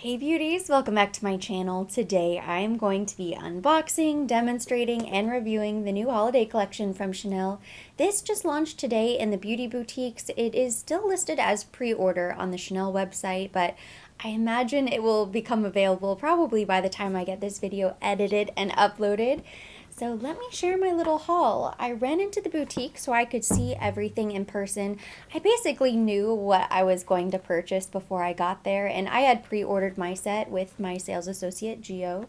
Hey beauties, welcome back to my channel. Today I'm going to be unboxing, demonstrating, and reviewing the new holiday collection from Chanel. This just launched today in the beauty boutiques. It is still listed as pre-order on the Chanel website, but I imagine it will become available probably by the time I get this video edited and uploaded. So let me share my little haul. I ran into the boutique so I could see everything in person. I basically knew what I was going to purchase before I got there, and I had pre-ordered my set with my sales associate, Gio.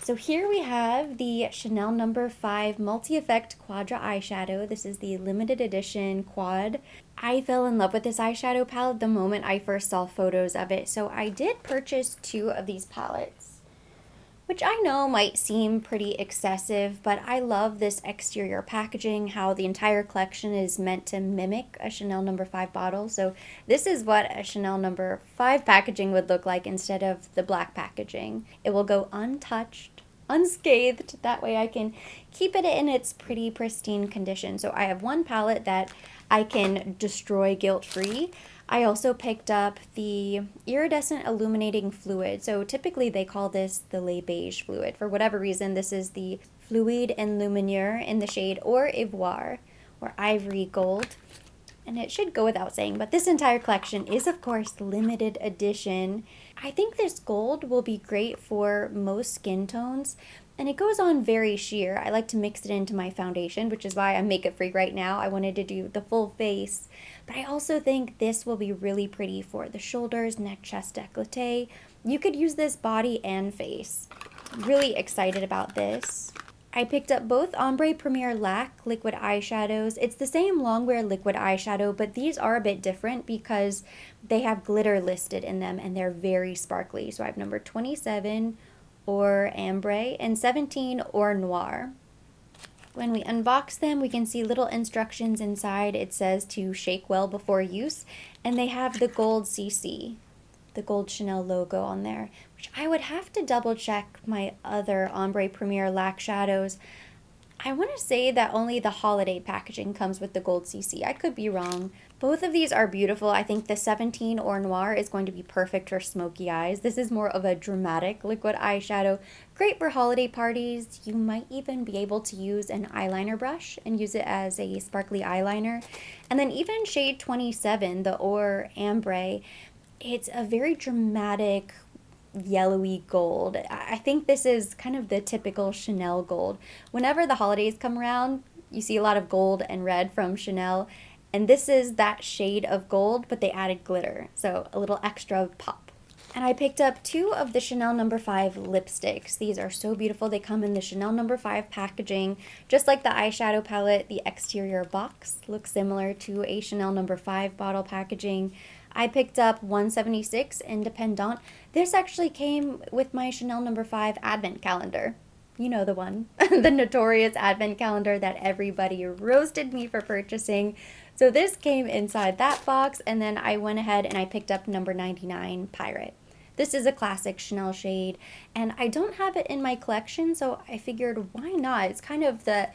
So here we have the Chanel No. 5 Multi-Effect Quadra Eyeshadow. This is the limited edition quad. I fell in love with this eyeshadow palette the moment I first saw photos of it, so I did purchase 2 of these palettes, which I know might seem pretty excessive, but I love this exterior packaging, how the entire collection is meant to mimic a Chanel No. 5 bottle. So this is what a Chanel No. 5 packaging would look like instead of the black packaging. It will go untouched, unscathed, that way I can keep it in its pretty pristine condition. So I have one palette that I can destroy guilt-free. I also picked up the iridescent illuminating fluid. So typically they call this the Le Beige fluid. For whatever reason, this is the Fluide and Luminure in the shade or Ivoire or Ivory Gold. And it should go without saying, but this entire collection is of course limited edition. I think this gold will be great for most skin tones, and it goes on very sheer. I like to mix it into my foundation, which is why I'm makeup free right now. I wanted to do the full face, but I also think this will be really pretty for the shoulders, neck, chest, décolleté. You could use this body and face. Really excited about this. I picked up both Ombre Premier Lac liquid eyeshadows. It's the same longwear liquid eyeshadow, but these are a bit different because they have glitter listed in them and they're very sparkly. So I have number 27 or Ambre and 17 or Noir. When we unbox them, we can see little instructions inside. It says to shake well before use, and they have the gold CC, the gold Chanel logo on there, which I would have to double check my other Ombre Premier Lac shadows. I want to say that only the holiday packaging comes with the gold CC. I could be wrong. Both of these are beautiful. I think the 17 or Noir is going to be perfect for smoky eyes. This is more of a dramatic liquid eyeshadow. Great for holiday parties. You might even be able to use an eyeliner brush and use it as a sparkly eyeliner. And then even shade 27, the Or Ambre, it's a very dramatic yellowy gold. I think this is kind of the typical Chanel gold. Whenever the holidays come around, you see a lot of gold and red from Chanel, and this is that shade of gold, but they added glitter, so a little extra pop. And I picked up 2 of the Chanel No. 5 lipsticks. These are so beautiful. They come in the Chanel No. 5 packaging. Just like the eyeshadow palette, the exterior box looks similar to a Chanel No. 5 bottle packaging. I picked up 176 Independant. This actually came with my Chanel No. 5 advent calendar. You know the one, the notorious advent calendar that everybody roasted me for purchasing. So this came inside that box, and then I went ahead and I picked up number 99 Pirate. This is a classic Chanel shade, and I don't have it in my collection, so I figured why not? It's kind of that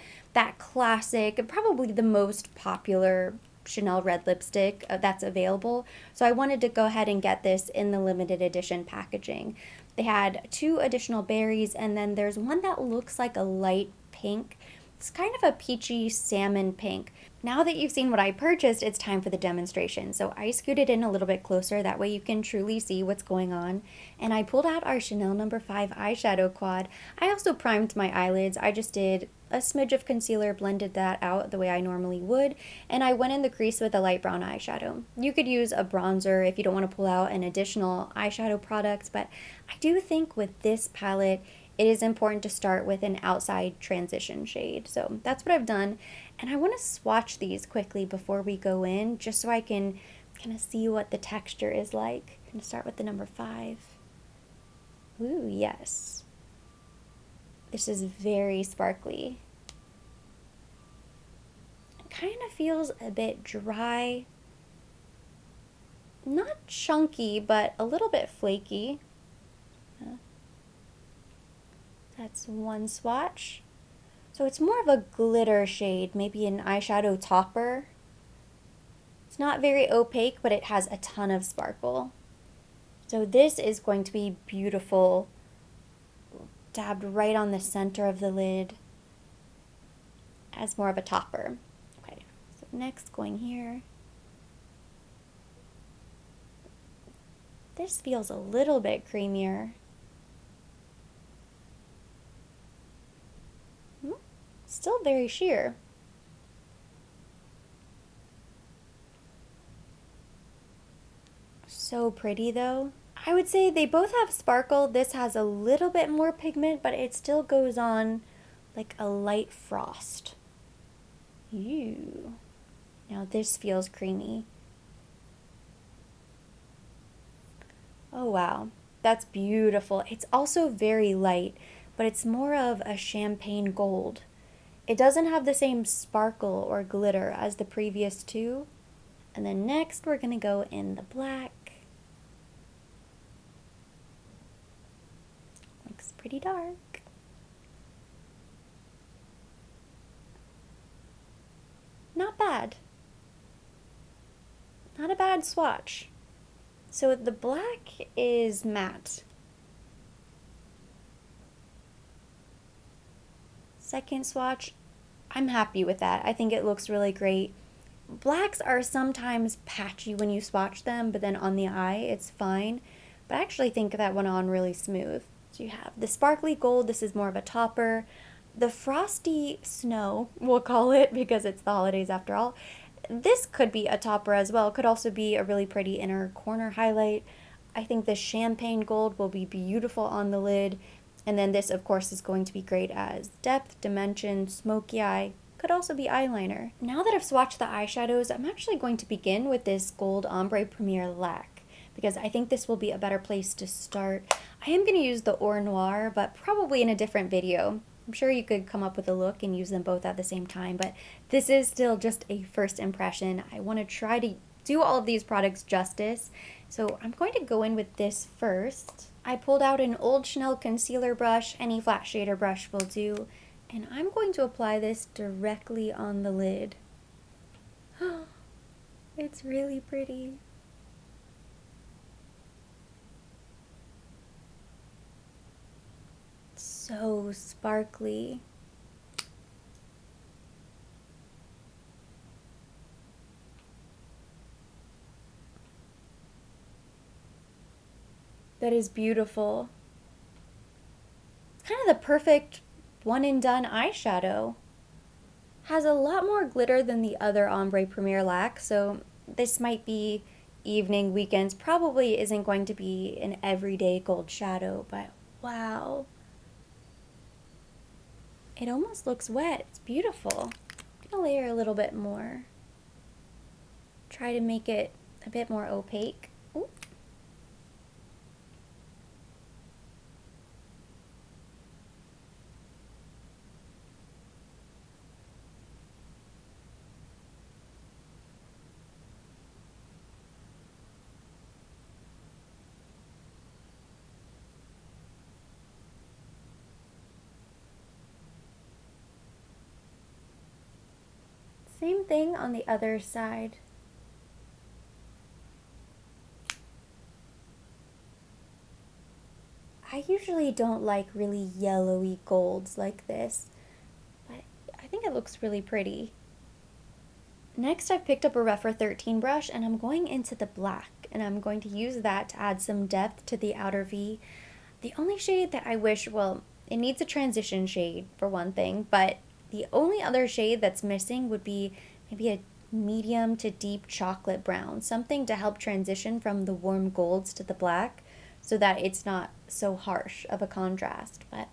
classic, probably the most popular Chanel red lipstick that's available. So I wanted to go ahead and get this in the limited edition packaging. They had 2 additional berries, and then there's one that looks like a light pink. It's kind of a peachy salmon pink. Now that you've seen what I purchased, it's time for the demonstration. So I scooted in a little bit closer, that way you can truly see what's going on. And I pulled out our Chanel No. 5 eyeshadow quad. I also primed my eyelids. I just did a smidge of concealer, blended that out the way I normally would, and I went in the crease with a light brown eyeshadow. You could use a bronzer if you don't want to pull out an additional eyeshadow product, but I do think with this palette, it is important to start with an outside transition shade. So that's what I've done. And I want to swatch these quickly before we go in, just so I can kind of see what the texture is like. I'm going to start with the number 5. Ooh, yes. This is very sparkly. It kind of feels a bit dry. Not chunky, but a little bit flaky. That's one swatch. So it's more of a glitter shade, maybe an eyeshadow topper. It's not very opaque, but it has a ton of sparkle. So this is going to be beautiful, dabbed right on the center of the lid as more of a topper. Okay, so next going here. This feels a little bit creamier. Still very sheer. So pretty though. I would say they both have sparkle. This has a little bit more pigment, but it still goes on like a light frost. Ew. Now this feels creamy. Oh wow, that's beautiful. It's also very light, but it's more of a champagne gold. It doesn't have the same sparkle or glitter as the previous two. And then next we're gonna go in the black. Looks pretty dark. Not bad. Not a bad swatch. So the black is matte. Second swatch, I'm happy with that. I think it looks really great. Blacks are sometimes patchy when you swatch them, but then on the eye it's fine. But I actually think that went on really smooth. So you have the sparkly gold, this is more of a topper. The frosty snow, we'll call it because it's the holidays after all. This could be a topper as well. It could also be a really pretty inner corner highlight. I think the champagne gold will be beautiful on the lid. And then this, of course, is going to be great as depth, dimension, smoky eye. Could also be eyeliner. Now that I've swatched the eyeshadows, I'm actually going to begin with this Gold Ombre Premier Lac because I think this will be a better place to start. I am going to use the Or Noir, but probably in a different video. I'm sure you could come up with a look and use them both at the same time, but this is still just a first impression. I want to try to do all of these products justice, so I'm going to go in with this first. I pulled out an old Chanel concealer brush, any flat shader brush will do, and I'm going to apply this directly on the lid. It's really pretty. So sparkly. That is beautiful. It's kind of the perfect one and done eyeshadow. Has a lot more glitter than the other Ombre Premier Lac, so this might be evening, weekends. Probably isn't going to be an everyday gold shadow, but wow. It almost looks wet. It's beautiful. I'm gonna layer a little bit more. Try to make it a bit more opaque. Ooh. Same thing on the other side. I usually don't like really yellowy golds like this, but I think it looks really pretty. Next, I've picked up a Rephr 13 brush and I'm going into the black, and I'm going to use that to add some depth to the outer V. The only shade that I wish, well, it needs a transition shade for one thing, but the only other shade that's missing would be maybe a medium to deep chocolate brown, something to help transition from the warm golds to the black so that it's not so harsh of a contrast. But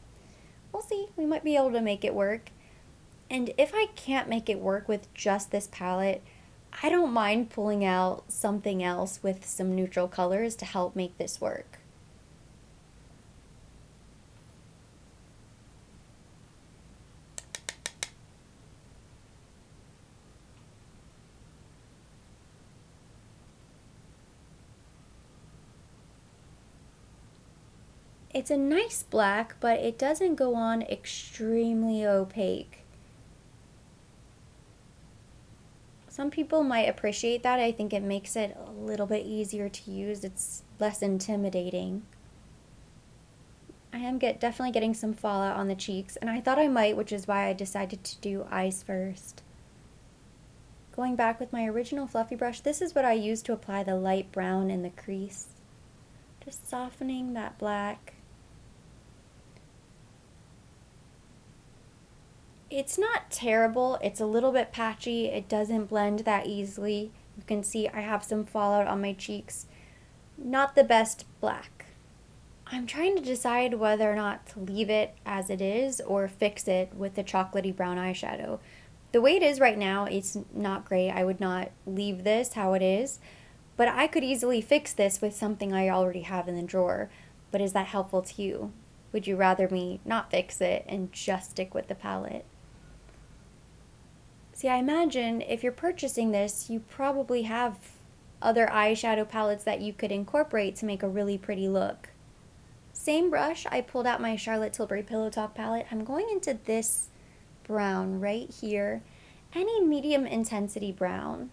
we'll see, we might be able to make it work. And if I can't make it work with just this palette, I don't mind pulling out something else with some neutral colors to help make this work. It's a nice black, but it doesn't go on extremely opaque. Some people might appreciate that. I think it makes it a little bit easier to use. It's less intimidating. I am definitely getting some fallout on the cheeks, and I thought I might, which is why I decided to do eyes first. Going back with my original fluffy brush, this is what I use to apply the light brown in the crease. Just softening that black. It's not terrible. It's a little bit patchy. It doesn't blend that easily. You can see I have some fallout on my cheeks. Not the best black. I'm trying to decide whether or not to leave it as it is or fix it with the chocolatey brown eyeshadow. The way it is right now, it's not great. I would not leave this how it is, but I could easily fix this with something I already have in the drawer. But is that helpful to you? Would you rather me not fix it and just stick with the palette? See, I imagine if you're purchasing this, you probably have other eyeshadow palettes that you could incorporate to make a really pretty look. Same brush, I pulled out my Charlotte Tilbury Pillow Talk palette. I'm going into this brown right here, any medium intensity brown.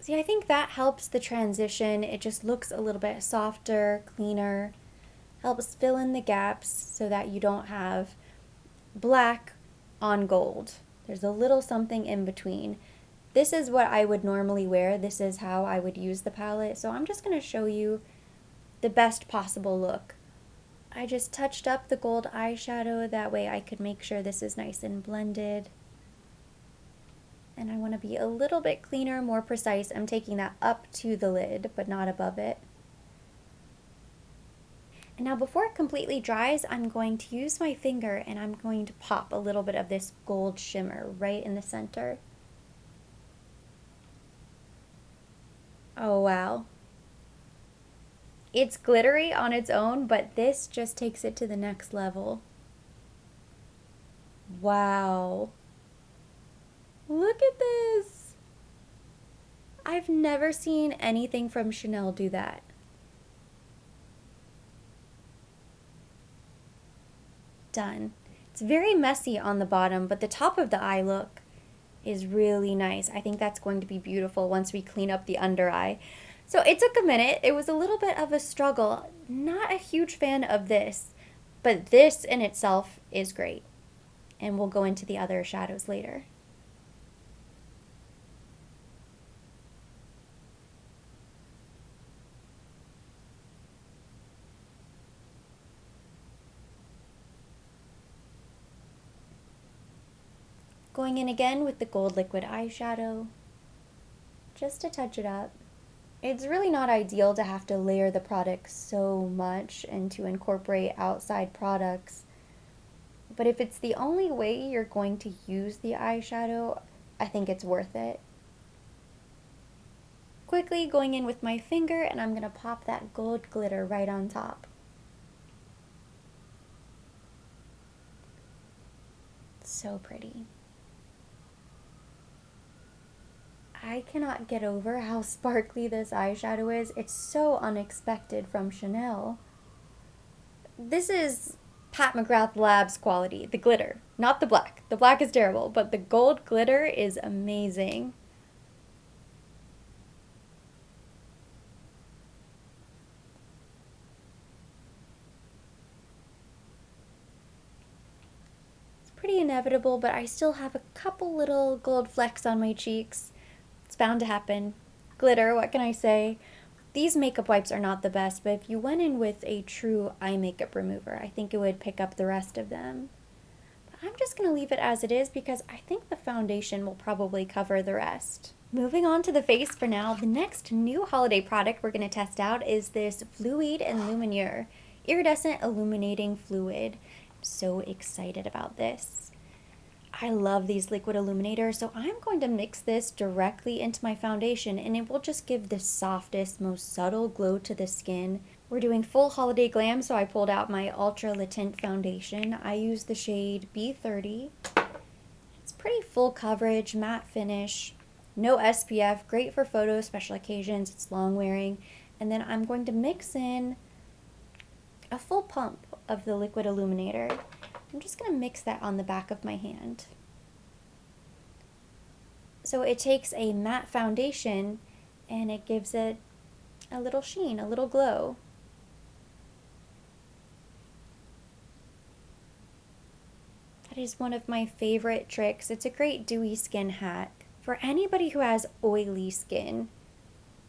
See, I think that helps the transition. It just looks a little bit softer, cleaner, helps fill in the gaps so that you don't have black on gold. There's a little something in between. This is what I would normally wear. This is how I would use the palette. So I'm just going to show you the best possible look. I just touched up the gold eyeshadow. That way I could make sure this is nice and blended. And I want to be a little bit cleaner, more precise. I'm taking that up to the lid, but not above it. And now before it completely dries, I'm going to use my finger and I'm going to pop a little bit of this gold shimmer right in the center. Oh wow. It's glittery on its own, but this just takes it to the next level. Wow. Look at this! I've never seen anything from Chanel do that. Done. It's very messy on the bottom, but the top of the eye look is really nice. I think that's going to be beautiful once we clean up the under eye. So it took a minute. It was a little bit of a struggle. Not a huge fan of this, but this in itself is great. And we'll go into the other shadows later. Going in again with the gold liquid eyeshadow, just to touch it up. It's really not ideal to have to layer the product so much and to incorporate outside products. But if it's the only way you're going to use the eyeshadow, I think it's worth it. Quickly going in with my finger and I'm going to pop that gold glitter right on top. So pretty. I cannot get over how sparkly this eyeshadow is. It's so unexpected from Chanel. This is Pat McGrath Labs quality, the glitter, not the black. The black is terrible, but the gold glitter is amazing. It's pretty inevitable, but I still have a couple little gold flecks on my cheeks. It's bound to happen. Glitter, what can I say? These makeup wipes are not the best, but if you went in with a true eye makeup remover, I think it would pick up the rest of them. But I'm just going to leave it as it is because I think the foundation will probably cover the rest. Moving on to the face for now, the next new holiday product we're going to test out is this Fluid and Luminure Iridescent Illuminating Fluid. I'm so excited about this. I love these liquid illuminators, so I'm going to mix this directly into my foundation and it will just give the softest, most subtle glow to the skin. We're doing full holiday glam, so I pulled out my Ultra Le Tint foundation. I use the shade B30 pretty full coverage, matte finish, no SPF, great for photos, special occasions, it's long wearing. And then I'm going to mix in a full pump of the liquid illuminator. I'm just going to mix that on the back of my hand. So it takes a matte foundation and it gives it a little sheen, a little glow. That is one of my favorite tricks. It's a great dewy skin hack. For anybody who has oily skin,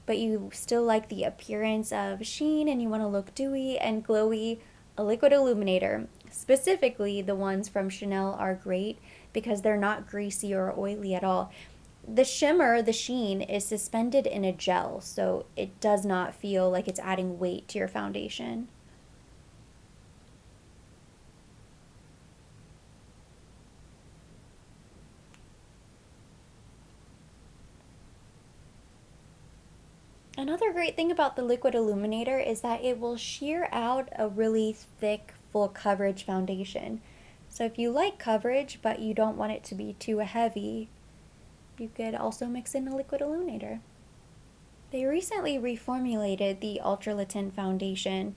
but you still like the appearance of sheen and you want to look dewy and glowy, a liquid illuminator, specifically the ones from Chanel, are great because they're not greasy or oily at all. The shimmer, the sheen, is suspended in a gel, so it does not feel like it's adding weight to your foundation. Another great thing about the liquid illuminator is that it will sheer out a really thick, full coverage foundation. So if you like coverage, but you don't want it to be too heavy, you could also mix in a liquid illuminator. They recently reformulated the Ultra Le Tint foundation.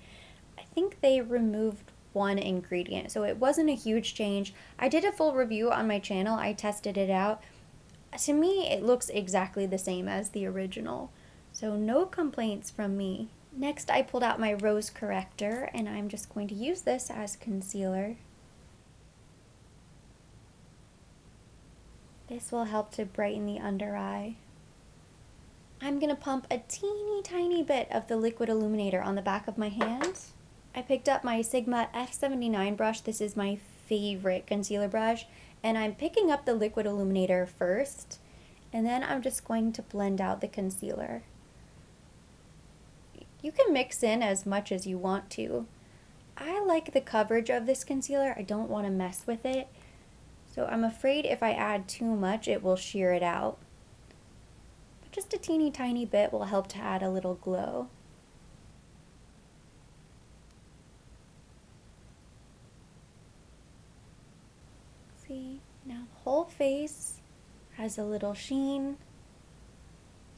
I think they removed one ingredient, so it wasn't a huge change. I did a full review on my channel. I tested it out. To me, it looks exactly the same as the original, so no complaints from me. Next, I pulled out my rose corrector, and I'm just going to use this as concealer. This will help to brighten the under eye. I'm going to pump a teeny tiny bit of the liquid illuminator on the back of my hand. I picked up my Sigma F79 brush. This is my favorite concealer brush. And I'm picking up the liquid illuminator first. And then I'm just going to blend out the concealer. You can mix in as much as you want to. I like the coverage of this concealer. I don't want to mess with it. So I'm afraid if I add too much, it will sheer it out. But just a teeny tiny bit will help to add a little glow. See, now the whole face has a little sheen.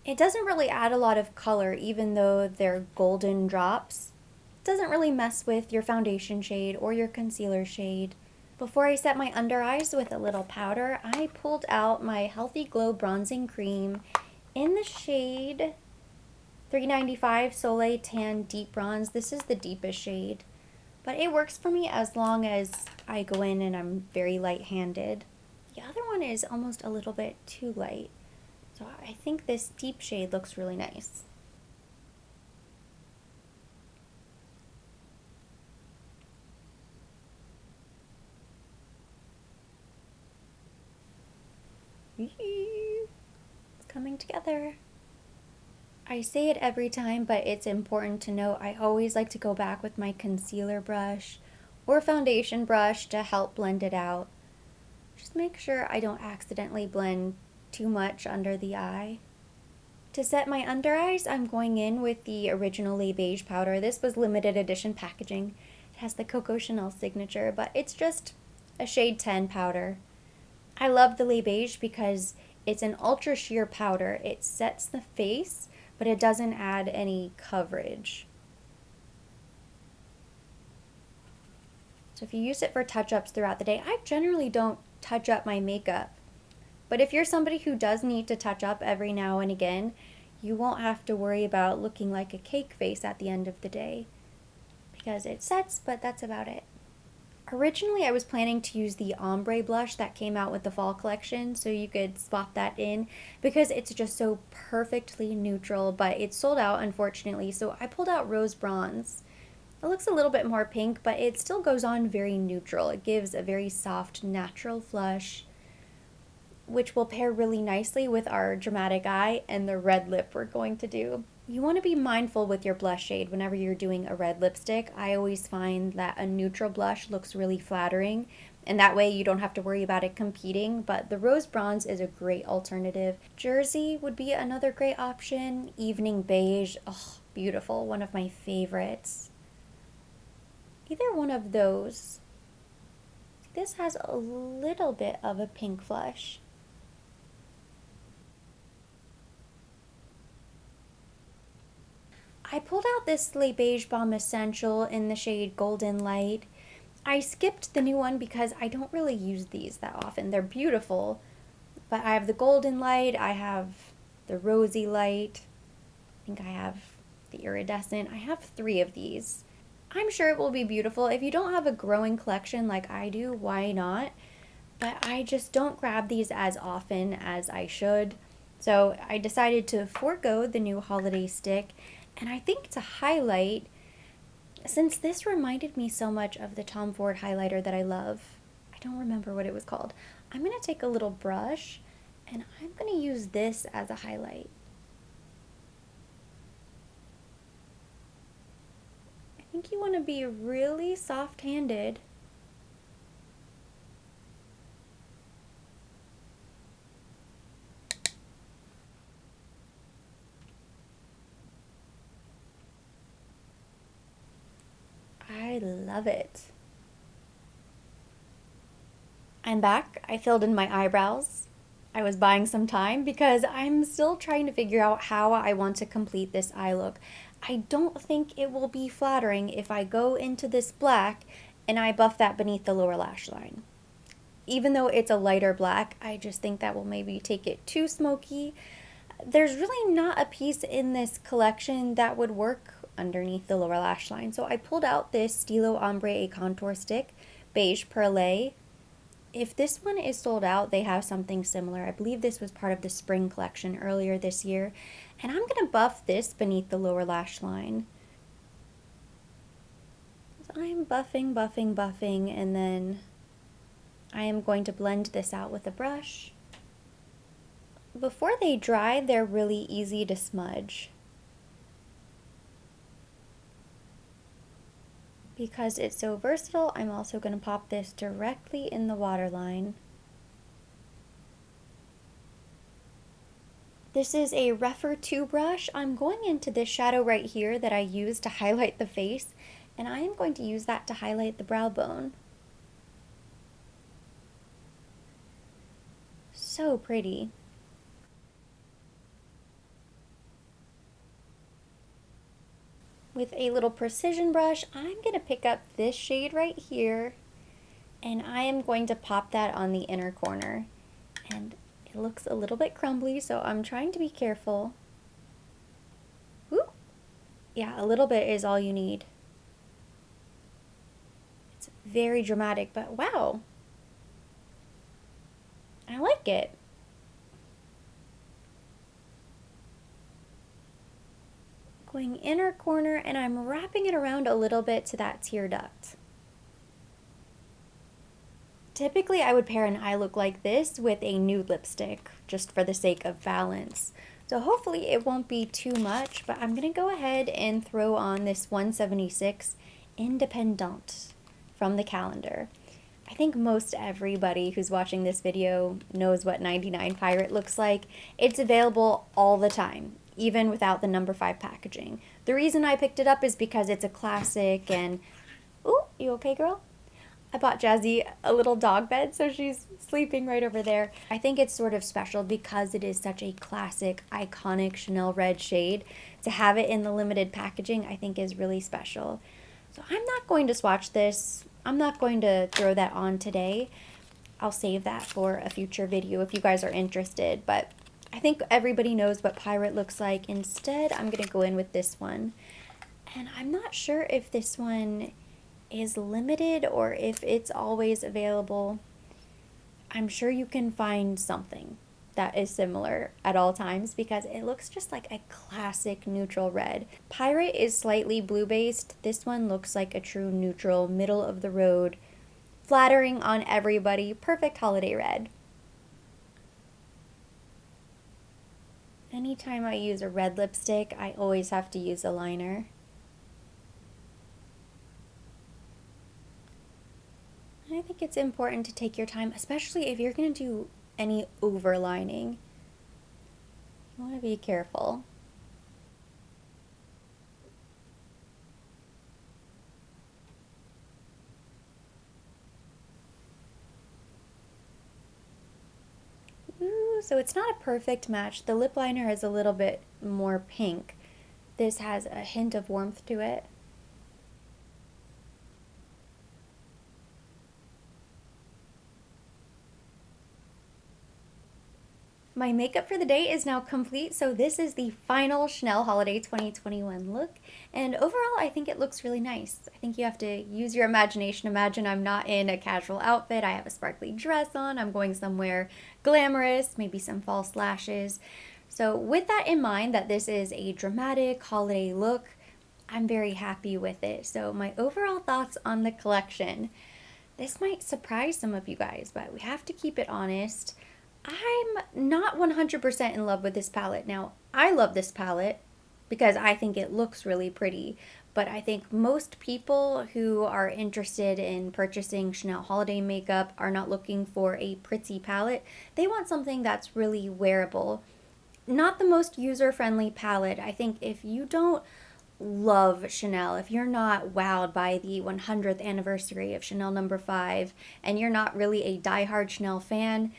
It doesn't really add a lot of color, even though they're golden drops. It doesn't really mess with your foundation shade or your concealer shade. Before I set my under eyes with a little powder, I pulled out my Healthy Glow Bronzing Cream in the shade 395 Soleil Tan Deep Bronze. This is the deepest shade, but it works for me as long as I go in and I'm very light-handed. The other one is almost a little bit too light, so I think this deep shade looks really nice. It's coming together. I say it every time, but it's important to note I always like to go back with my concealer brush or foundation brush to help blend it out. Just make sure I don't accidentally blend too much under the eye. To set my under eyes, I'm going in with the original Les Beige powder. This was limited edition packaging. It has the Coco Chanel signature, but it's just a shade 10 powder. I love the Les Beige because it's an ultra sheer powder. It sets the face, but it doesn't add any coverage. So if you use it for touch-ups throughout the day, I generally don't touch up my makeup. But if you're somebody who does need to touch up every now and again, you won't have to worry about looking like a cake face at the end of the day. Because it sets, but that's about it. Originally, I was planning to use the ombre blush that came out with the fall collection, so you could swap that in because it's just so perfectly neutral, but it's sold out, unfortunately, so I pulled out Rose Bronze. It looks a little bit more pink, but it still goes on very neutral. It gives a very soft, natural flush, which will pair really nicely with our dramatic eye and the red lip we're going to do. You want to be mindful with your blush shade whenever you're doing a red lipstick. I always find that a neutral blush looks really flattering, and that way you don't have to worry about it competing, but the Rose Bronze is a great alternative. Jersey would be another great option. Evening Beige, oh, beautiful, one of my favorites. Either one of those. This has a little bit of a pink flush. I pulled out this Slay Beige Balm Essential in the shade Golden Light. I skipped the new one because I don't really use these that often. They're beautiful, but I have the Golden Light, I have the Rosy Light, I think I have the Iridescent. I have 3 of these. I'm sure it will be beautiful. If you don't have a growing collection like I do, why not? But I just don't grab these as often as I should. So I decided to forego the new holiday stick. And I think to highlight, since this reminded me so much of the Tom Ford highlighter that I love, I don't remember what it was called. I'm going to take a little brush and I'm going to use this as a highlight. I think you want to be really soft-handed. I love it. I'm back. I filled in my eyebrows. I was buying some time because I'm still trying to figure out how I want to complete this eye look. I don't think it will be flattering if I go into this black and I buff that beneath the lower lash line. Even though it's a lighter black, I just think that will maybe take it too smoky. There's really not a piece in this collection that would work underneath the lower lash line. So I pulled out this Stilo Ombre Contour Stick, Beige Perle. If this one is sold out, they have something similar. I believe this was part of the spring collection earlier this year. And I'm going to buff this beneath the lower lash line. So I'm buffing, buffing, buffing, and then I am going to blend this out with a brush. Before they dry, they're really easy to smudge. Because it's so versatile, I'm also going to pop this directly in the waterline. This is a Rephr 2 brush. I'm going into this shadow right here that I used to highlight the face, and I am going to use that to highlight the brow bone. So pretty. With a little precision brush, I'm going to pick up this shade right here, and I am going to pop that on the inner corner. And it looks a little bit crumbly, so I'm trying to be careful. Whoop. Yeah, a little bit is all you need. It's very dramatic, but wow. I like it. Going inner corner, and I'm wrapping it around a little bit to that tear duct. Typically, I would pair an eye look like this with a nude lipstick, just for the sake of balance. So hopefully it won't be too much, but I'm going to go ahead and throw on this 176 Independant from the calendar. I think most everybody who's watching this video knows what 99 Pirate looks like. It's available all the time, even without the number 5 packaging. The reason I picked it up is because it's a classic and... Ooh, you okay, girl? I bought Jazzy a little dog bed, so she's sleeping right over there. I think it's sort of special because it is such a classic, iconic Chanel red shade. To have it in the limited packaging, I think is really special. So I'm not going to swatch this. I'm not going to throw that on today. I'll save that for a future video if you guys are interested, but I think everybody knows what Pirate looks like. Instead, I'm going to go in with this one. And I'm not sure if this one is limited or if it's always available. I'm sure you can find something that is similar at all times because it looks just like a classic neutral red. Pirate is slightly blue based. This one looks like a true neutral, middle of the road, flattering on everybody, perfect holiday red. Anytime I use a red lipstick, I always have to use a liner. I think it's important to take your time, especially if you're going to do any overlining. You want to be careful. so it's not a perfect match. The lip liner is a little bit more pink. This has a hint of warmth to it. My makeup for the day is now complete, so this is the final Chanel Holiday 2021 look, and overall I think it looks really nice. I think you have to use your imagination. Imagine I'm not in a casual outfit, I have a sparkly dress on, I'm going somewhere glamorous, maybe some false lashes. So with that in mind, that this is a dramatic holiday look, I'm very happy with it. So my overall thoughts on the collection. This might surprise some of you guys, but we have to keep it honest. I'm not 100% in love with this palette. Now, I love this palette because I think it looks really pretty, but I think most people who are interested in purchasing Chanel holiday makeup are not looking for a pretty palette. They want something that's really wearable. Not the most user-friendly palette. I think if you don't love Chanel, if you're not wowed by the 100th anniversary of Chanel No. 5, and you're not really a diehard Chanel fan,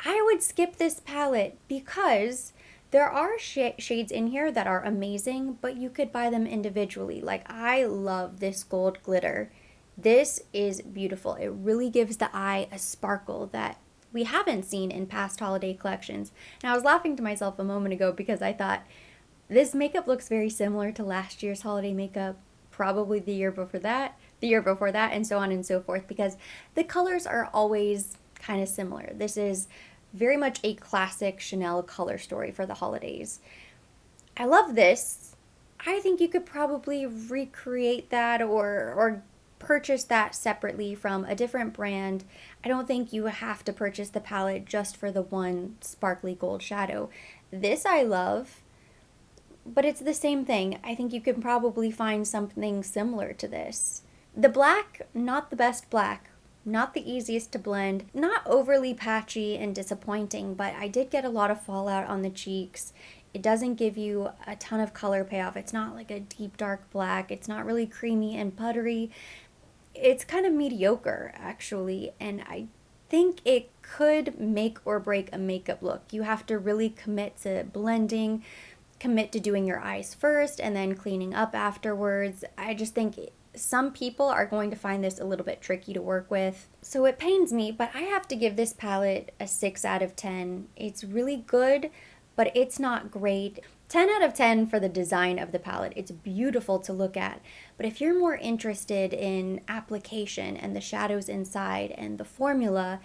I would skip this palette because there are shades in here that are amazing, but you could buy them individually. Like, I love this gold glitter. This is beautiful. It really gives the eye a sparkle that we haven't seen in past holiday collections. And I was laughing to myself a moment ago because I thought this makeup looks very similar to last year's holiday makeup, probably the year before that, and so on and so forth, because the colors are always kind of similar. This is very much a classic Chanel color story for the holidays. I love this. I think you could probably recreate that or purchase that separately from a different brand. I don't think you have to purchase the palette just for the one sparkly gold shadow. This I love, but it's the same thing. I think you can probably find something similar to this. The black, not the best black. Not the easiest to blend, not overly patchy and disappointing, but I did get a lot of fallout on the cheeks. It doesn't give you a ton of color payoff. It's not like a deep dark black. It's not really creamy and buttery. It's kind of mediocre, actually, and I think it could make or break a makeup look. You have to really commit to blending, commit to doing your eyes first, and then cleaning up afterwards. I just think some people are going to find this a little bit tricky to work with. So it pains me, but I have to give this palette a 6 out of 10. It's really good, but it's not great. 10 out of 10 for the design of the palette. It's beautiful to look at. But if you're more interested in application and the shadows inside and the formula,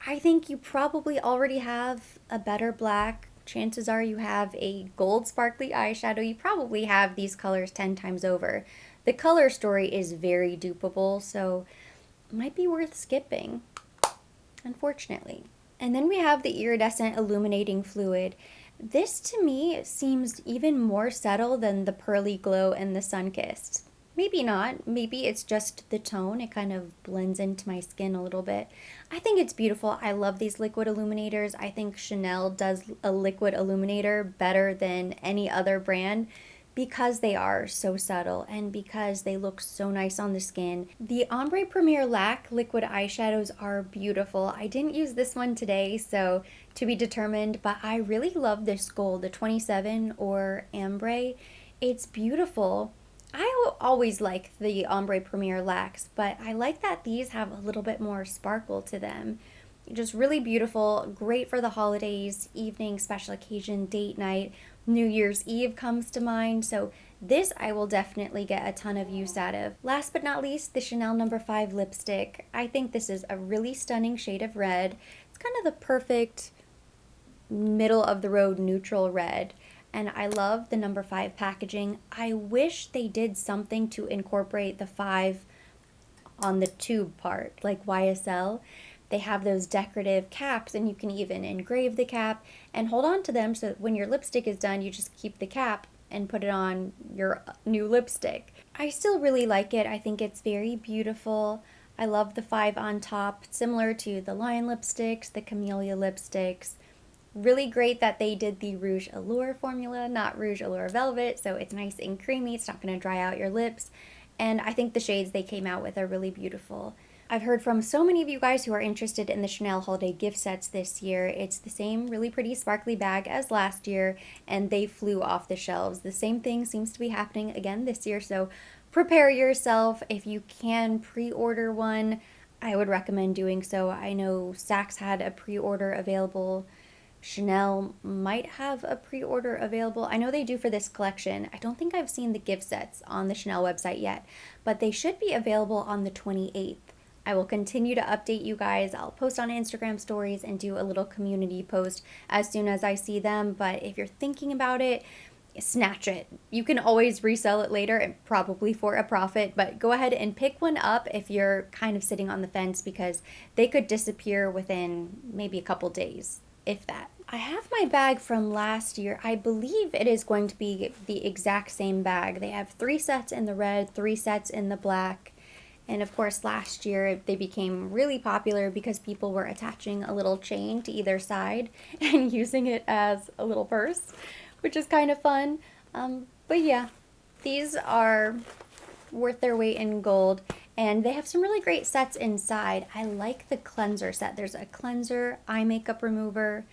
I think you probably already have a better black. Chances are you have a gold sparkly eyeshadow. You probably have these colors 10 times over. The color story is very dupable, so it might be worth skipping, unfortunately. And then we have the iridescent illuminating fluid. This to me seems even more subtle than the pearly glow and the sun-kissed. Maybe not. Maybe it's just the tone. It kind of blends into my skin a little bit. I think it's beautiful. I love these liquid illuminators. I think Chanel does a liquid illuminator better than any other brand, because they are so subtle and because they look so nice on the skin. The Ombre Premier Lac liquid eyeshadows are beautiful. I didn't use this one today, so to be determined, but I really love this gold, the 27 or Ambre. It's beautiful. I always like the Ombre Premier Lacs, but I like that these have a little bit more sparkle to them. Just really beautiful, great for the holidays, evening, special occasion, date night. New Year's Eve comes to mind, so this I will definitely get a ton of use out of. Last but not least, the Chanel No. 5 lipstick. I think this is a really stunning shade of red. It's kind of the perfect middle of the road neutral red, and I love the No. 5 packaging. I wish they did something to incorporate the 5 on the tube part, like YSL. They have those decorative caps, and you can even engrave the cap and hold on to them so that when your lipstick is done, you just keep the cap and put it on your new lipstick. I still really like it. I think it's very beautiful. I love the 5 on top, similar to the Lion lipsticks, the Camellia lipsticks. Really great that they did the Rouge Allure formula, not Rouge Allure Velvet, so it's nice and creamy. It's not going to dry out your lips. And I think the shades they came out with are really beautiful. I've heard from so many of you guys who are interested in the Chanel holiday gift sets this year. It's the same really pretty sparkly bag as last year, and they flew off the shelves. The same thing seems to be happening again this year, so prepare yourself. If you can pre-order one, I would recommend doing so. I know Saks had a pre-order available. Chanel might have a pre-order available. I know they do for this collection. I don't think I've seen the gift sets on the Chanel website yet, but they should be available on the 28th. I will continue to update you guys. I'll post on Instagram stories and do a little community post as soon as I see them. But if you're thinking about it, snatch it. You can always resell it later and probably for a profit, but go ahead and pick one up if you're kind of sitting on the fence, because they could disappear within maybe a couple days, if that. I have my bag from last year. I believe it is going to be the exact same bag. They have 3 sets in the red, 3 sets in the black. And of course, last year they became really popular because people were attaching a little chain to either side and using it as a little purse, which is kind of fun. But yeah, these are worth their weight in gold, and they have some really great sets inside. I like the cleanser set. There's a cleanser, eye makeup remover.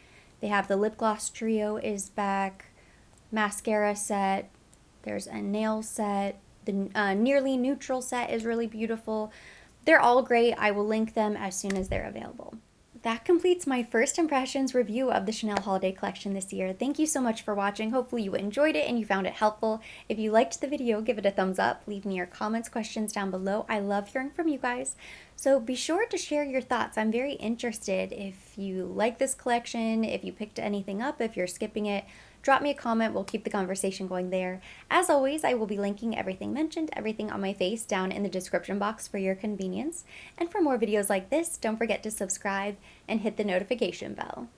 They have the lip gloss trio is back, mascara set. There's a nail set. The nearly neutral set is really beautiful. They're all great. I will link them as soon as they're available. That completes my first impressions review of the Chanel holiday collection this year. Thank you so much for watching. Hopefully you enjoyed it and you found it helpful. If you liked the video, give it a thumbs up. Leave me your comments, questions down below. I love hearing from you guys. So be sure to share your thoughts. I'm very interested if you like this collection, if you picked anything up, if you're skipping it. Drop me a comment. We'll keep the conversation going there. As always, I will be linking everything mentioned, everything on my face down in the description box for your convenience. And for more videos like this, don't forget to subscribe and hit the notification bell.